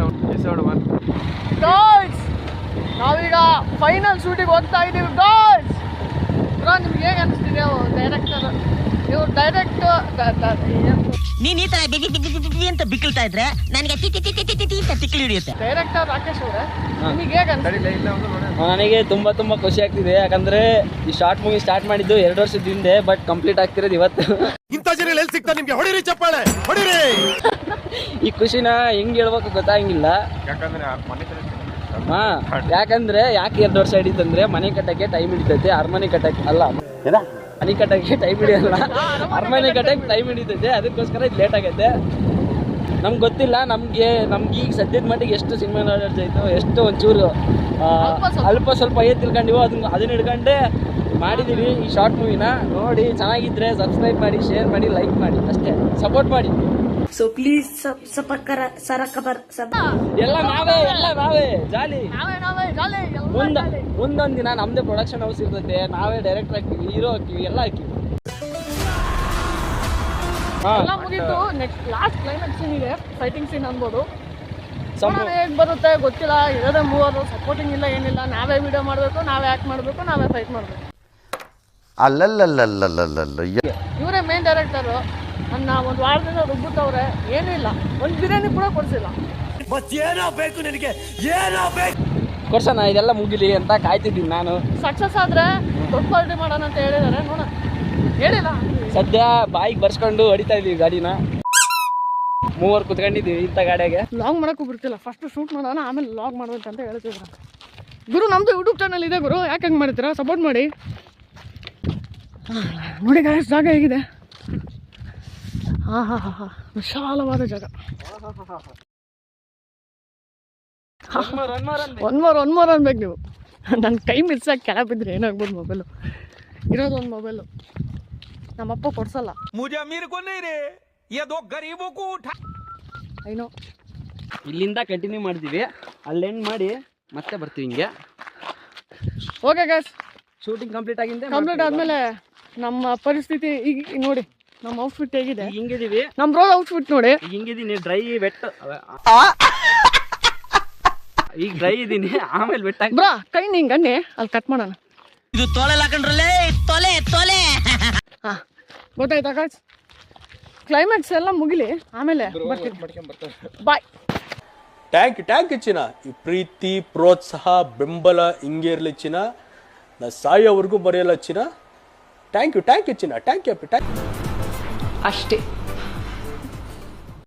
Episode 1 guys ನಾವೀಗ final ಶೂಟಿಗೆ ಹೋಗ್ತಾ ಇದೀವಿ ಗಾಯ್ಸ್. ಬ್ರೋ ನಿಮ್ಗೆ ಹೇಗೆ ಅನಿಸ್ತಿದೆ ಡೈರೆಕ್ಟರ್ ಇವ್ರು ಡೈರೆಕ್ಟ್ ನೀನ್ ಈ ತರ ಅಂತ ಬಿಕ್ಕಳ್ತಾ ಇದ್ರೆ ನನಗೆ ತಿಕ್ಕಲಿ ಹಿಡಿಯುತ್ತೆ. ಡೈರೆಕ್ಟರ್ ರಾಕೇಶ್ ಅವರೇ ನಿಮಗೆ ಹೇಗೆ ಅನಿಸ್ತಿದೆ? ನನಗೆ ತುಂಬಾ ಖುಷಿ ಆಗ್ತಿದೆ. ಯಾಕಂದ್ರೆ ಈ ಶಾರ್ಟ್ ಮೂವಿ ಸ್ಟಾರ್ಟ್ ಮಾಡಿದ್ದು 2 ವರ್ಷದ ಹಿಂದೆ, ಬಟ್ ಕಂಪ್ಲೀಟ್ ಆಗ್ತಿರೋದು ಇವತ್ತು. ಇಂಥ ಜನ ಎಲ್ಲಿ ಸಿಗ್ತಾರೆ ನಿಮ್ಗೆ? ಹೊಡಿರಿ ಚಪ್ಪಾಳೆ ಹೊಡಿರಿ. ಈ ಖುಷಿನ ಹೆಂಗ್ ಹೇಳ್ಬೇಕು ಗೊತ್ತಾಗಿಲ್ಲ. ಯಾಕಂದ್ರೆ ಯಾಕೆ 2 ವರ್ಷ ಹಿಡಿತಂದ್ರೆ ಮನೆ ಕಟ್ಟಕ್ಕೆ ಟೈಮ್ ಹಿಡಿತೈತೆ, ಅರಮನೆ ಕಟ್ಟಕ್ಕೆ ಅಲ್ಲ, ಮನೆ ಕಟ್ಟಕ್ಕೆ ಟೈಮ್ ಹಿಡಿಯಲ್ಲ, ಅರಮನೆ ಕಟ್ಟಕ್ಕೆ ಟೈಮ್ ಹಿಡಿತೈತೆ. ಅದಕ್ಕೋಸ್ಕರ ಇದು ಲೇಟ್ ಆಗೈತೆ. ನಮ್ಗೆ ಗೊತ್ತಿಲ್ಲ. ನಮ್ಗೆ ಈಗ ಸದ್ಯದ ಮಟ್ಟಿಗೆ ಎಷ್ಟು ಸಿನಿಮಾ ನಾಲೆಡ್ಜ್ ಆಯ್ತು, ಎಷ್ಟು ಒಂಚೂರು ಅಲ್ಪ ಸ್ವಲ್ಪ ತಿಳ್ಕೊಂಡಿವೋ ಅದನ್ನ ಹಿಡ್ಕೊಂಡೆ ಮಾಡಿದೀವಿ ಈ ಶಾರ್ಟ್ ಮೂವಿನ. ನೋಡಿ ಚೆನ್ನಾಗಿದ್ರೆ ಸಬ್ಸ್ಕ್ರೈಬ್ ಮಾಡಿ, ಶೇರ್ ಮಾಡಿ, ಲೈಕ್ ಮಾಡಿ, ಅಷ್ಟೇ ಸಪೋರ್ಟ್ ಮಾಡಿ. ಸೊ ಪ್ಲೀಸ್ ಎಲ್ಲ ನಾವೇ ಜಾಲಿ. ಮುಂದೊಂದ್ ದಿನ ನಮ್ದೇ ಪ್ರೊಡಕ್ಷನ್ ಹೌಸ್ ಇರ್ತೈತೆ, ನಾವೇ ಡೈರೆಕ್ಟರ್ ಹಾಕ್ತೀವಿ, ಹೀರೋ ಹಾಕ್ತೀವಿ, ಎಲ್ಲ ಹಾಕಿವಿ. ಮುಗಿತು. ನೆಕ್ಸ್ಟ್ ಲಾಸ್ಟ್ ಕ್ಲೈಮ್ಯಾಕ್ಸ್ ಸೀನ್ ಇದೆ, ಫೈಟಿಂಗ್ ಸೀನ್ ಅನ್ಬೋದು. ಹೇಗೆ ಬರುತ್ತೆ ಗೊತ್ತಿಲ್ಲ. ಇರೋದೇ 3 ಸಪೋರ್ಟಿಂಗ್ ಇಲ್ಲ, ಏನಿಲ್ಲ. ನಾವೇ ವಿಡಿಯೋ ಮಾಡಬೇಕು, ನಾವೇ ಆಕ್ಟ್ ಮಾಡಬೇಕು, ನಾವೇ ಫೈಟ್ ಮಾಡಬೇಕು. ಇವರೇ ಮೇನ್ ಡೈರೆಕ್ಟರು. ನನ್ನ 1 ವಾರದಿಂದ ರುಬ್ಬುತ್ತವ್ರೆ. ಏನೂ ಇಲ್ಲ, ಒಂದು ಬಿರಿಯಾನಿ ಕೂಡ ಕೊಡ್ಸಿಲ್ಲ. ಕೊಡ್ಸೋಣ, ಇದೆಲ್ಲ ಮುಗಿಲಿ ಅಂತ ಕಾಯ್ತಿದ್ದೀನಿ ನಾನು. ಸಕ್ಸಸ್ ಆದ್ರೆ ದೊಡ್ಡ ಪಾರ್ಟಿ ಮಾಡೋಣ ಅಂತ ಹೇಳಿದ್ದಾರೆ. ನೋಡ ಹೇಳಿಲ್ಲ. ಸದ್ಯ ಬಾಯಿಗೆ ಬರ್ಸ್ಕೊಂಡು ಹೊಡಿತಾ ಇದೀವಿ ಗಾಡಿನ. 3 ಕುತ್ಕೊಂಡಿದ್ದೀವಿ ಇಂಥ ಗಾಡಿಯಾಗೆ. ಲಾಗ್ ಮಾಡೋಕ್ಕೂ ಬಿಡ್ತಿಲ್ಲ. ಫಸ್ಟ್ ಶೂಟ್ ಮಾಡೋಣ, ಆಮೇಲೆ ಲಾಗ್ ಮಾಡ್ಬೇಕಂತ ಹೇಳ್ತಿದ್ರು. ಗುರು ನಮ್ದು ಯೂಟ್ಯೂಬ್ ಚಾನಲ್ ಇದೆ ಗುರು, ಯಾಕೆ ಹಂಗೆ ಮಾಡ್ತೀರಾ? ಸಪೋರ್ಟ್ ಮಾಡಿ. ನೋಡಿ ಗಾಯ್ಸ್, ಜಾಗ ಹೇಗಿದೆ. ವಿಶಾಲವಾದ ಜಾಗ. ಒನ್ ಮೋರ್ ಅನ್ಬೇಕು ನೀವು. ನನ್ನ ಕೈ ಮಿಸ್ಸಾಗಿ ಕೆಳ ಬಿದ್ದರೆ ಏನಾಗ್ಬೋದು? ಮೊಬೈಲು ಇರೋದು ಒಂದು ಮೊಬೈಲು, ನಮ್ಮಪ್ಪ ಕೊಡ್ಸಲ್ಲ. ಐನೋ. ಇಲ್ಲಿಂದ ಕಂಟಿನ್ಯೂ ಮಾಡ್ತೀವಿ, ಅಲ್ಲಿ ಎಂಡ್ ಮಾಡಿ ಮತ್ತೆ ಬರ್ತೀವಿ ಹಿಂಗೆ. ಓಕೆ ಗಾಯ್ಸ್, ಶೂಟಿಂಗ್ ಕಂಪ್ಲೀಟ್ ಆದ್ಮೇಲೆ ನಮ್ಮ ಪರಿಸ್ಥಿತಿ ಈಗ ನೋಡಿ. ನಮ್ಮ ಔಟ್ಫಿಟ್ ಹೇಗಿದೆ? ಹಿಂಗಿದೀವಿ. ನಮ್ಮ ರೋಡ್ ಔಟ್ಫಿಟ್ ನೋಡಿ. ಹಿಂಗಿದೀನಿ, ಡ್ರೈ ವೆಟ್. ಈಗ ಡ್ರೈ ಇದೀನಿ, ಆಮೇಲೆ ವೆಟ್ ಆಗಿ. ಬ್ರಾ ಕೈ ಹಿಂಗೆ ಅನ್ನಿ, ಅಲ್ಲಿ ಕಟ್ ಮಾಡೋಣ. ಇದು ತೊಲೆ ಹಾಕೊಂಡ್ರಲ್ಲೇ ತೊಲೆ. ಹಾ ಗೊತ್ತಾಯ್ತಾ ಗಾಯ್ಸ್? ಕ್ಲೈಮ್ಯಾಕ್ಸ್ ಎಲ್ಲ ಮುಗಿಲಿ, ಆಮೇಲೆ ಬರ್ತೀನಿ. ಬಾಯ್. ಟ್ಯಾಂಕ್ ಚಿನ್ನ. ಈ ಪ್ರೀತಿ, ಪ್ರೋತ್ಸಾಹ, ಬೆಂಬಲ ಹಿಂಗೆ ಇರಲಿ ಚಿನ್ನ. ನಾ ಸಾಯೋವರೆಗೂ ಬರೆಯಲ್ಲ ಚಿನ್ನ. ಥ್ಯಾಂಕ್ ಯು ಚಿನ್ನ. Thank you. ಅಷ್ಟೇ.